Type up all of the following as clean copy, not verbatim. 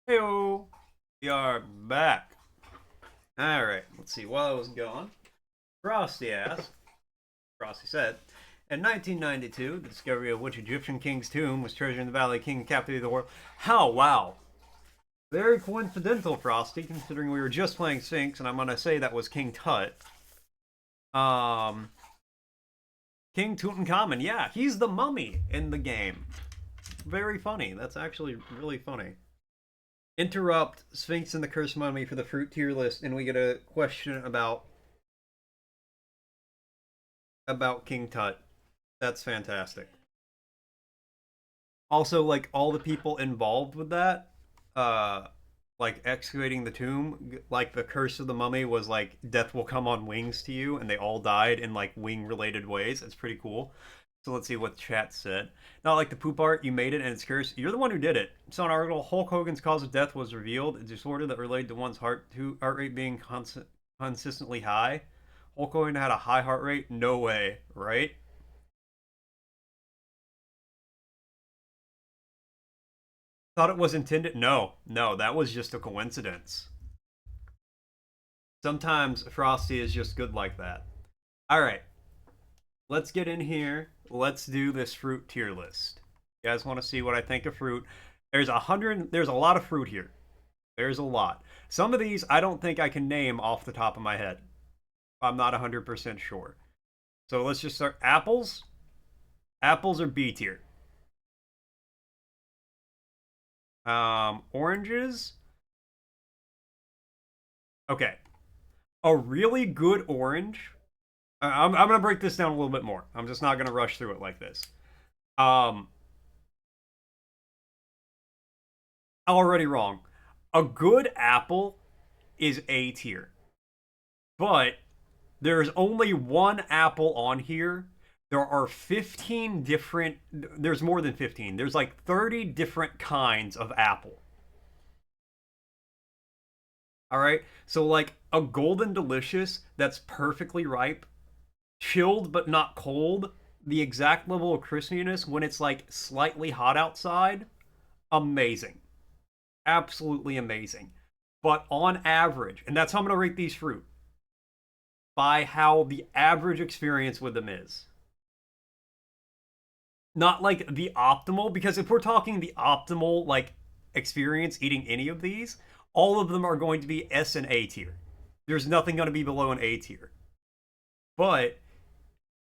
Heyo, we are back. Alright, let's see. While I was gone, Frosty asked, Frosty said, in 1992, the discovery of which Egyptian king's tomb was treasured in the Valley King captivated the world. How? Wow. Very coincidental, Frosty, considering we were just playing Sphinx, and I'm going to say that was King Tut. Um, King Tutankhamun, yeah, he's the mummy in the game. Very funny. That's actually really funny. Interrupt Sphinx and the Cursed Mummy for the fruit tier list, and we get a question about King Tut. That's fantastic. Also, like all the people involved with that, uh, like excavating the tomb, like the curse of the mummy was like death will come on wings to you, and they all died in like wing related ways. It's pretty cool. So let's see what the chat said. Not like the poop art, you made it and it's cursed. You're the one who did it. So an article, Hulk Hogan's cause of death was revealed. A disorder that related to one's heart rate being consistently high. Hulk Hogan had a high heart rate? No way, right? Thought it was intended? No, no, that was just a coincidence. Sometimes Frosty is just good like that. All right, let's get in here. Let's do this fruit tier list. You guys want to see what I think of fruit? There's a lot of fruit here. There's a lot. Some of these I don't think I can name off the top of my head. I'm not 100% sure. So let's just start. Apples. Apples are B tier. Oranges. Okay. A really good orange. I'm going to break this down a little bit more. I'm just not going to rush through it like this. Um, Already wrong. A good apple is A tier. But there's only one apple on here. There are 15 different, there's more than 15. There's like 30 different kinds of apple. All right. So, like a golden delicious that's perfectly ripe, chilled but not cold, the exact level of crispiness when it's like slightly hot outside, amazing. Absolutely amazing. But on average, and that's how I'm going to rate these fruit by how the average experience with them is. Not like the optimal, because if we're talking the optimal like experience eating any of these, all of them are going to be S and A tier. There's nothing going to be below an A tier. But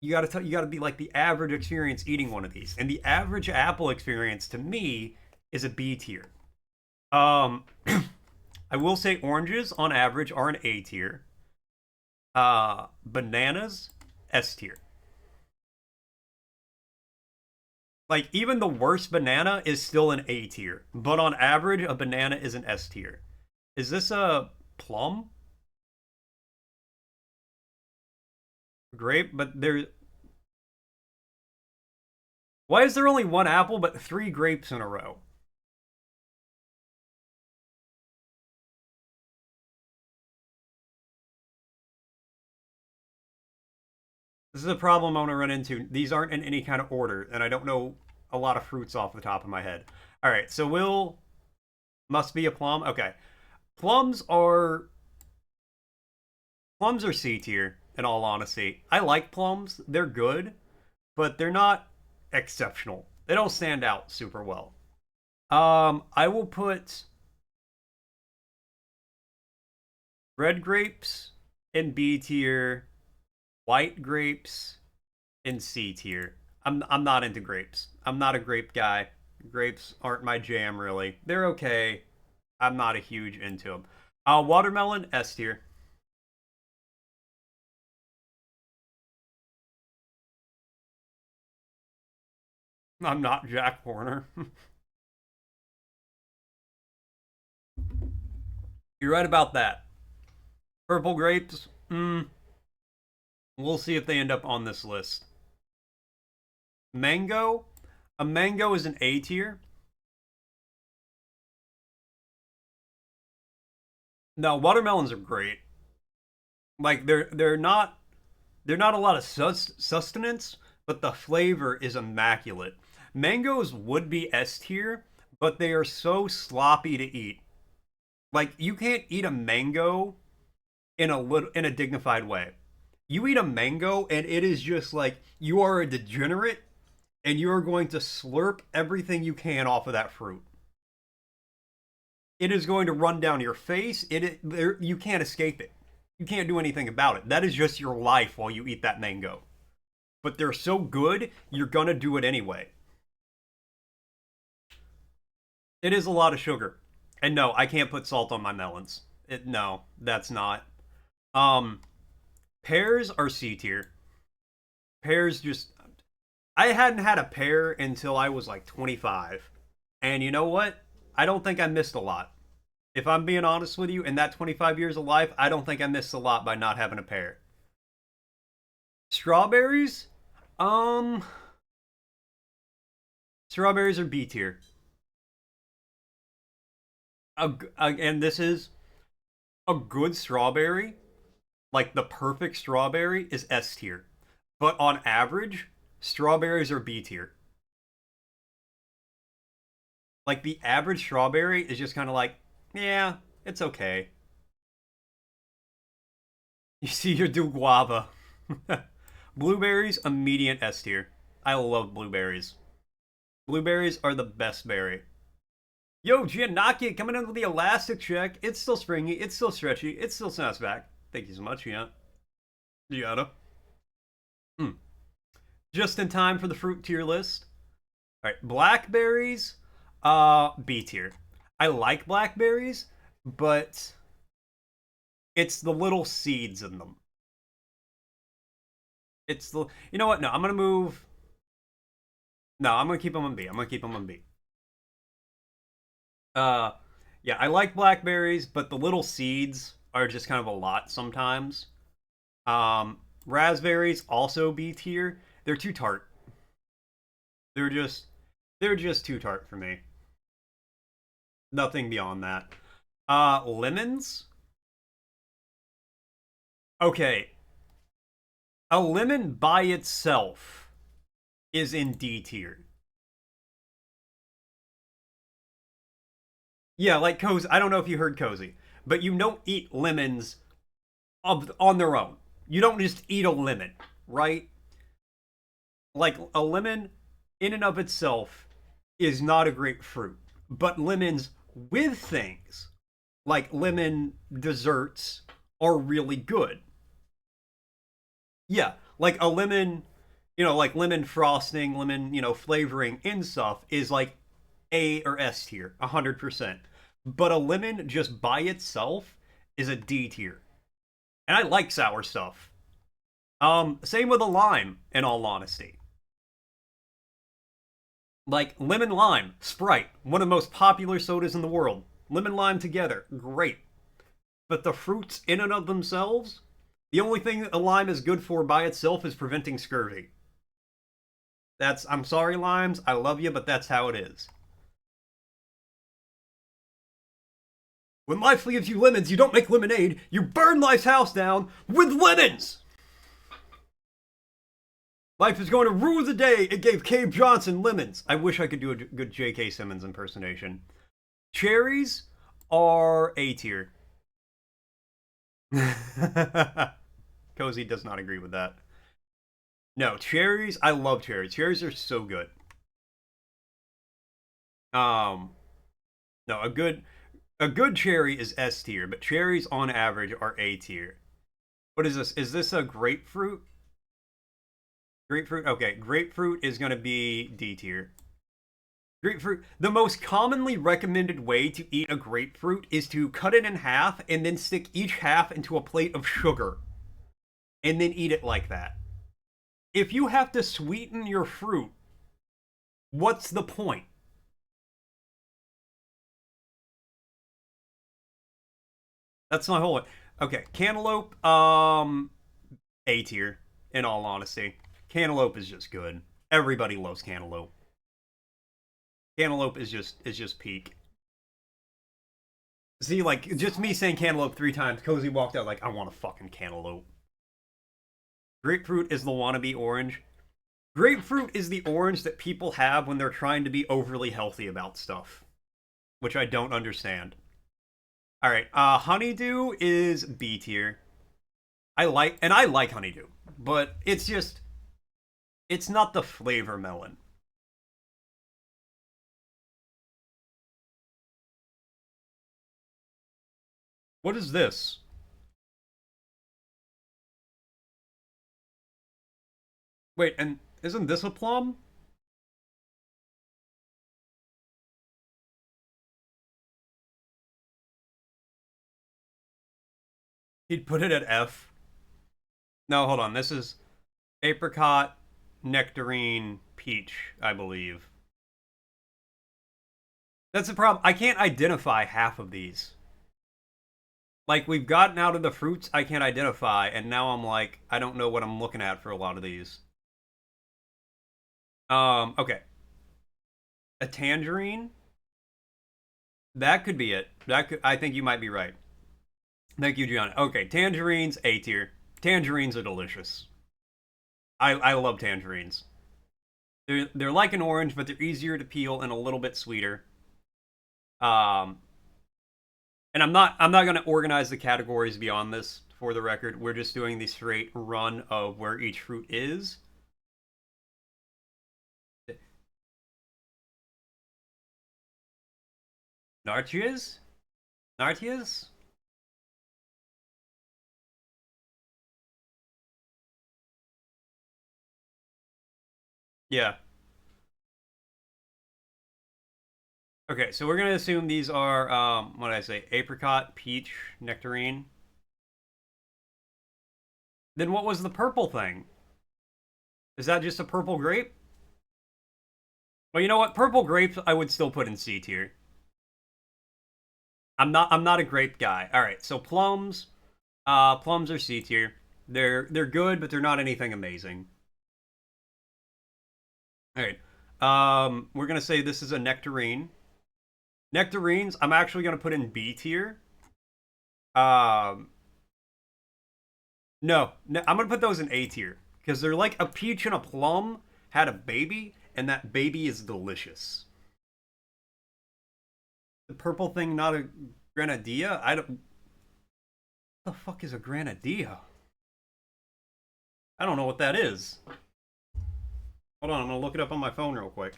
you got to be like the average experience eating one of these. And the average apple experience to me is a B tier. Um I will say oranges on average are an A tier. Bananas S tier. Like even the worst banana is still an A tier, but on average a banana is an S tier. Is this a plum? Grape, but there why is there only one apple but three grapes in a row? This is a problem I'm gonna run into. These aren't in any kind of order, and I don't know a lot of fruits off the top of my head. All right, so will must be a plum. Okay, plums are plums are C tier. In all honesty, I like plums. They're good, but they're not exceptional. They don't stand out super well. I will put red grapes in B tier, white grapes in C tier. I'm not into grapes. I'm not a grape guy. Grapes aren't my jam really. They're okay. I'm not a huge into them. Watermelon S tier. I'm not Jack Horner. You're right about that. Purple grapes. We'll see if they end up on this list. Mango. A mango is an A tier. No, watermelons are great. Like they're not a lot of sustenance, but the flavor is immaculate. Mangoes would be S tier, but they are so sloppy to eat. Like you can't eat a mango in a dignified way. You eat a mango and it is just like you are a degenerate and you are going to slurp everything you can off of that fruit. It is going to run down your face. You can't escape it. You can't do anything about it. That is just your life while you eat that mango. But they're so good, you're gonna do it anyway. It is a lot of sugar. And no, I can't put salt on my melons. No, that's not. Um, Pears are C tier. Pears just. I hadn't had a pear until I was like 25. And you know what? I don't think I missed a lot. If I'm being honest with you, in that 25 years of life, I don't think I missed a lot by not having a pear. Strawberries? Um. Strawberries are B tier. And this is a good strawberry, like the perfect strawberry, is S tier. But on average, strawberries are B tier. Like the average strawberry is just kind of like, yeah, it's okay. You see your do guava. Blueberries, immediate S tier. I love blueberries. Blueberries are the best berry. Yo, Giannaki coming in with the elastic check. It's still springy. It's still stretchy. It still snaps back. Thank you so much, Gianna. Just in time for the fruit tier list. All right, blackberries, B tier. I like blackberries, but it's the little seeds in them. It's the you know what? No, I'm gonna move. No, I'm gonna keep them on B. I'm gonna keep them on B. Uh, yeah, I like blackberries, but the little seeds are just kind of a lot sometimes. Raspberries also B tier. They're too tart. They're just they're just too tart for me. Nothing beyond that. Lemons. Okay, a lemon by itself is in D tier. Yeah, like Cozy. I don't know if you heard Cozy, but you don't eat lemons on their own. You don't just eat a lemon, right? Like a lemon in and of itself is not a great fruit, but lemons with things like lemon desserts are really good. Yeah, like a lemon, like lemon frosting, lemon, flavoring in stuff is like A or S tier, 100%. But a lemon just by itself is a D tier. And I like sour stuff. Same with a lime, in all honesty. Like lemon lime, Sprite, one of the most popular sodas in the world. Lemon lime together, great. But the fruits in and of themselves, the only thing a lime is good for by itself is preventing scurvy. I'm sorry, limes, I love you, but that's how it is. When life gives you lemons, you don't make lemonade, you burn life's house down with lemons! Life is going to rue the day it gave Cave Johnson lemons. I wish I could do a good J.K. Simmons impersonation. Cherries are A tier. Cozy does not agree with that. No, cherries, I love cherries. Cherries are so good. No, a good cherry is S tier, but cherries on average are A tier. What is this? Is this a grapefruit? Grapefruit? Okay, grapefruit is going to be D tier. Grapefruit. The most commonly recommended way to eat a grapefruit is to cut it in half and then stick each half into a plate of sugar. And then eat it like that. If you have to sweeten your fruit, what's the point? That's my whole. Okay, cantaloupe. A tier. In all honesty, cantaloupe is just good. Everybody loves cantaloupe. Cantaloupe is just peak. See, like just me saying cantaloupe 3 times, Cozy walked out like I want a fucking cantaloupe. Grapefruit is the wannabe orange. Grapefruit is the orange that people have when they're trying to be overly healthy about stuff. which I don't understand. All right, honeydew is B tier. I like honeydew, but it's not the flavor melon. What is this? Wait, and isn't this a plum? He'd put it at F. No, hold on. This is apricot, nectarine, peach, I believe. That's the problem. I can't identify half of these. Like, we've gotten out of the fruits I can't identify, and now I'm like, I don't know what I'm looking at for a lot of these. Okay. A tangerine? That could be it. I think you might be right. Thank you, John. Okay, tangerines, A tier. Tangerines are delicious. I love tangerines. They're like an orange, but they're easier to peel and a little bit sweeter. Um, and I'm not gonna organize the categories beyond this for the record. We're just doing the straight run of where each fruit is. Nartias? Nartias? Yeah. Okay, so we're gonna assume these are what did I say? Apricot, peach, nectarine. Then what was the purple thing? Is that just a purple grape? Well, you know what? Purple grapes I would still put in C tier. I'm not a grape guy. All right, so plums, plums are C tier. They're good, but they're not anything amazing. All right. We're gonna say this is a nectarine. Nectarines, I'm actually gonna put in B tier. Um, no, I'm gonna put those in A tier because they're like a peach and a plum had a baby, and that baby is delicious. The purple thing, not a grenadilla. I don't. What the fuck is a grenadilla? I don't know what that is. Hold on, I'm gonna look it up on my phone real quick.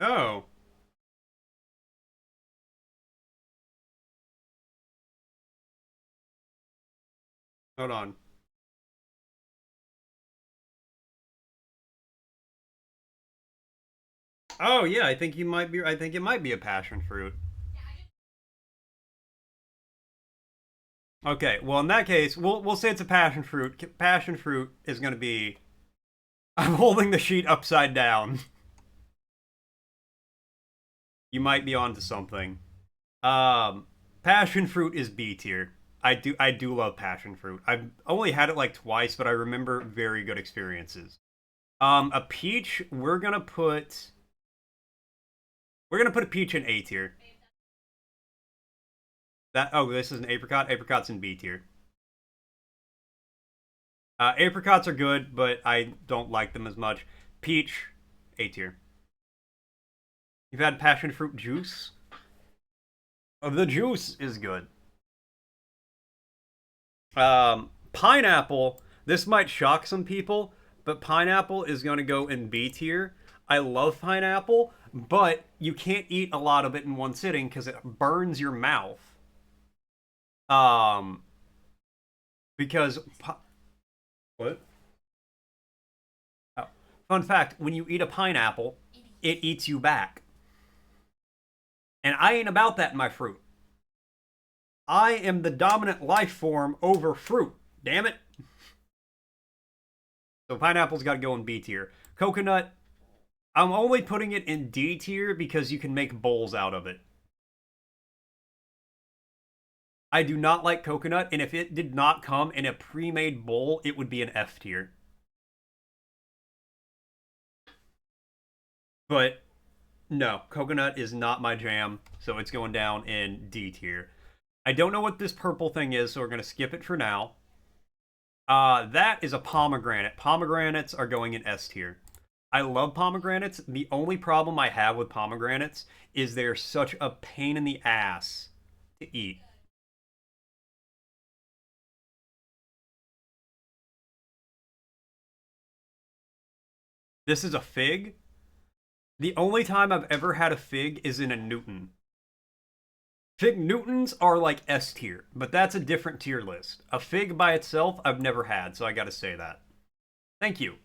Oh, hold on. Oh yeah, I think you might be. I think it might be a passion fruit. Okay, well in that case, we'll say it's a passion fruit. Passion fruit is gonna be. I'm holding the sheet upside down. You might be onto something. Passion fruit is B tier. I do love passion fruit. I've only had it like twice, but I remember very good experiences. A peach, we're gonna put a peach in A tier. This is an apricot. Apricot's in B tier. Apricots are good, but I don't like them as much. Peach, A tier. You've had passion fruit juice. Oh, the juice is good. Pineapple. This might shock some people, but pineapple is going to go in B tier. I love pineapple, but you can't eat a lot of it in one sitting because it burns your mouth. Um, because what? Oh. Fun fact: when you eat a pineapple, it eats you back, and I ain't about that in my fruit. I am the dominant life form over fruit. Damn it! So pineapple's got to go in B tier. Coconut, I'm only putting it in D tier because you can make bowls out of it. I do not like coconut, and if it did not come in a pre-made bowl, it would be an F tier. But No, coconut is not my jam, so it's going down in D tier. I don't know what this purple thing is, so we're going to skip it for now. That is a pomegranate. Pomegranates are going in S tier. I love pomegranates. The only problem I have with pomegranates is they're such a pain in the ass to eat. This is a fig. The only time I've ever had a fig is in a Newton. Fig Newtons are like S tier, but that's a different tier list. A fig by itself, I've never had, so I gotta say that. Thank you.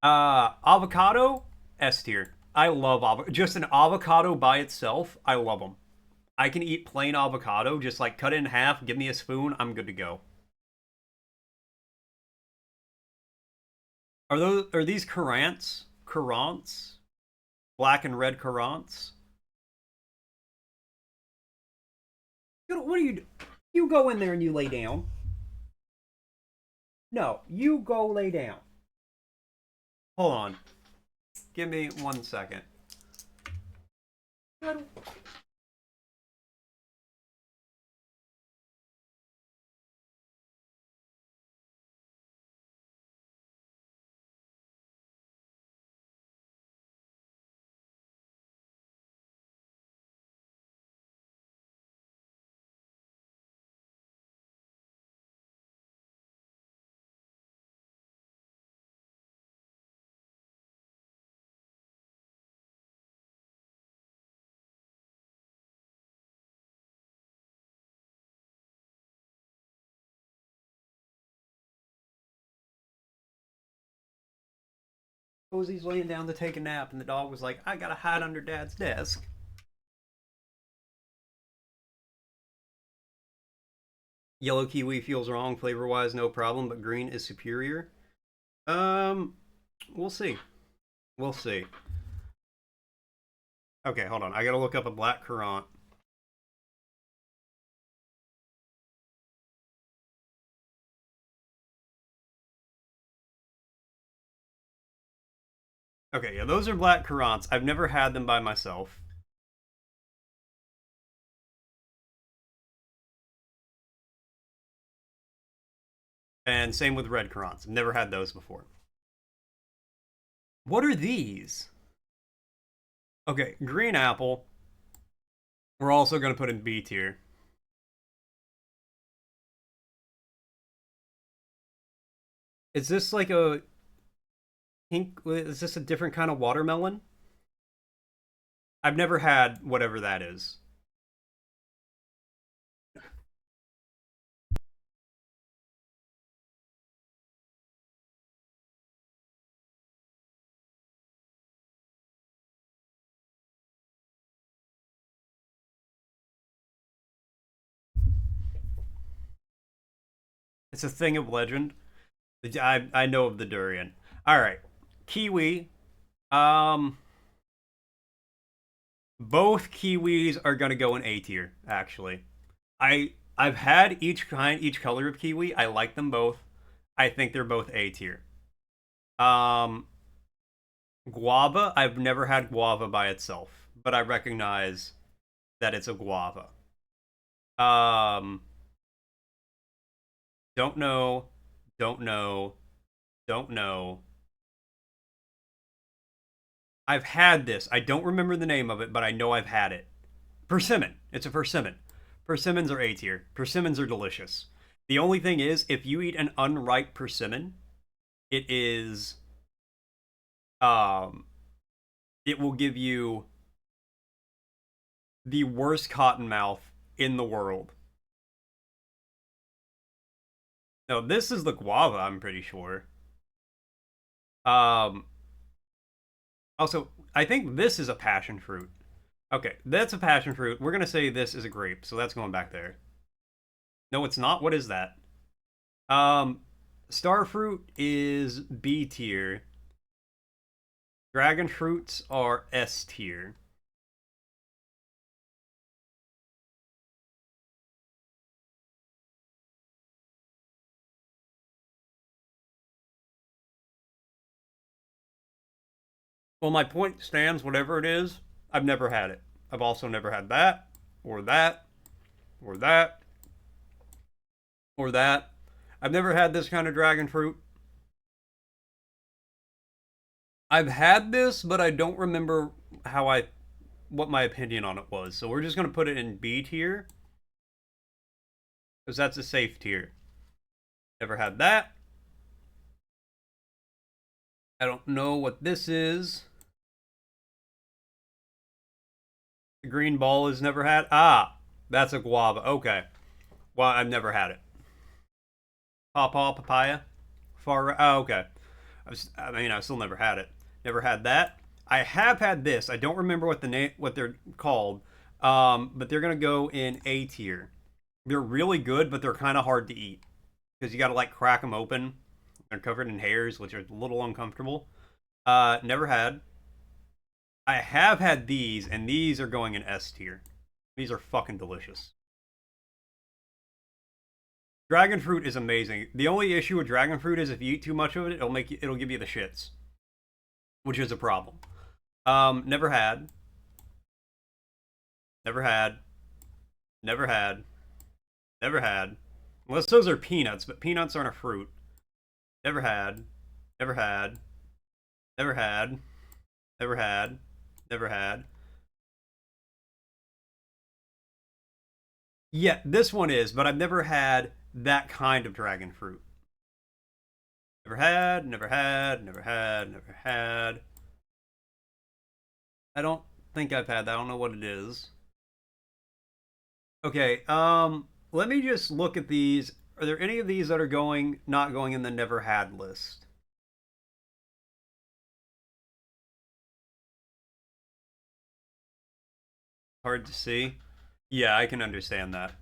Avocado, S tier. I love avocado. Just an avocado by itself, I love them. I can eat plain avocado, just like cut it in half, give me a spoon, I'm good to go. Are these currants? Currants? Black and red currants? What do you do? You go in there and you lay down. No, you go lay down. Hold on. Give me 1 second. Posey's laying down to take a nap, and the dog was like, I gotta hide under Dad's desk. Yellow kiwi feels wrong flavor wise, no problem, but green is superior. Um, we'll see. We'll see. Okay, hold on. I gotta look up a black currant. Okay, yeah, those are black currants. I've never had them by myself. And same with red currants. I've never had those before. What are these? Okay, green apple. We're also going to put in B tier. Is this like a pink? Is this a different kind of watermelon? I've never had whatever that is. It's a thing of legend. I know of the durian. All right, kiwi. Um, both kiwis are gonna go in A tier. Actually, I've had each color of kiwi. I like them both. I think they're both A tier. Um, guava. I've never had guava by itself, but I recognize that it's a guava. Um, don't know, don't know, don't know. I've had this. I don't remember the name of it, but I know I've had it. Persimmon. It's a persimmon. Persimmons are A tier. Persimmons are delicious. The only thing is, if you eat an unripe persimmon, it is um it will give you the worst cotton mouth in the world. No, this is the guava, I'm pretty sure. Um Also, I think this is a passion fruit. Okay, that's a passion fruit. We're gonna say this is a grape, so that's going back there. No, it's not. What is that? Um, Starfruit is B tier. Dragon fruits are S tier. Well, my point stands, whatever it is. I've never had it. I've also never had that, or that, or that, or that. I've never had this kind of dragon fruit. I've had this, but I don't remember what my opinion on it was. So we're just gonna put it in B tier, because that's a safe tier. Never had that. I don't know what this is. The green ball is never had. Ah, that's a guava. Okay. Well, I've never had it. Pawpaw, papaya. Far. Oh, okay. I've still never had it. Never had that. I have had this. I don't remember what they're called. But they're gonna go in A tier. They're really good, but they're kind of hard to eat because you got to like crack them open. They're covered in hairs, which are a little uncomfortable. Never had. I have had these, and these are going in S tier. These are fucking delicious. Dragon fruit is amazing. The only issue with dragon fruit is if you eat too much of it, it'll give you the shits, which is a problem. Never had. Never had. Never had. Never had. Unless those are peanuts, but peanuts aren't a fruit. Never had. Never had. Never had. Never had. Never had. Yeah, this one is, but I've never had that kind of dragon fruit. Never had, never had, never had, never had. I don't think I've had that. I don't know what it is. Okay, let me just look at these. Are there any of these that are not going in the never had list? Hard to see. Yeah, I can understand that.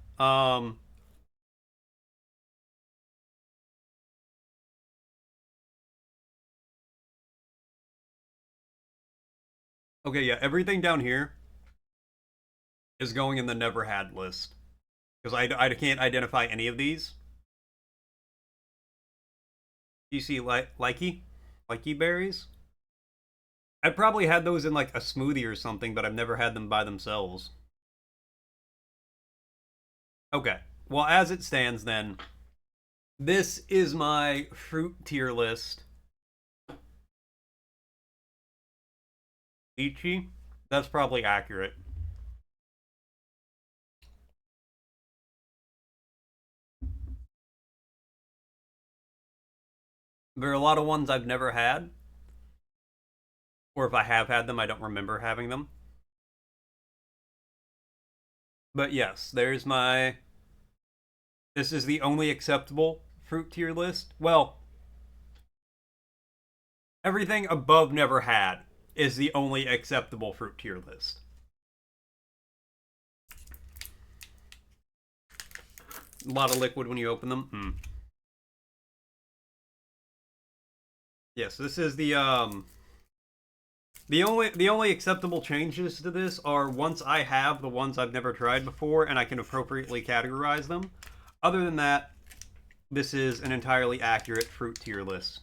Okay, yeah, everything down here is going in the never had list because I can't identify any of these. Do you see likey berries? I probably had those in like a smoothie or something, but I've never had them by themselves. Okay. Well, as it stands, then this is my fruit tier list. Lychee. That's probably accurate. There are a lot of ones I've never had, or if I have had them, I don't remember having them. But yes, there's my. This is the only acceptable fruit tier list. Well, everything above never had is the only acceptable fruit tier list. A lot of liquid when you open them. Yes, this is the only acceptable changes to this are once I have the ones I've never tried before and I can appropriately categorize them. Other than that, this is an entirely accurate fruit tier list.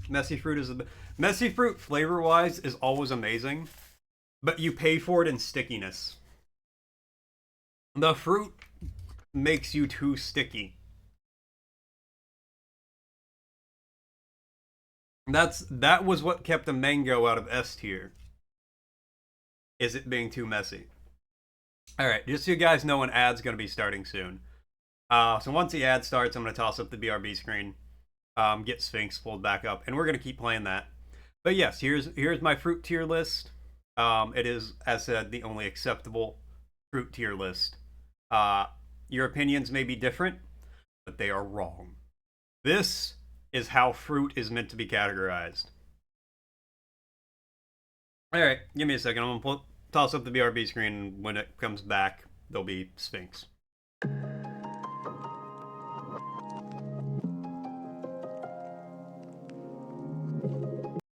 Messy fruit flavor wise is always amazing, but you pay for it in stickiness. The fruit makes you too sticky. That was what kept the mango out of S tier. Is it being too messy? All right, just so you guys know, an ad's going to be starting soon. So once the ad starts, I'm going to toss up the BRB screen, get Sphinx pulled back up, and we're going to keep playing that. But yes, here's my fruit tier list. It is, as said, the only acceptable fruit tier list. Your opinions may be different, but they are wrong. This is how fruit is meant to be categorized. All right, give me a second. I'm gonna toss up the BRB screen. When it comes back, there'll be Sphinx.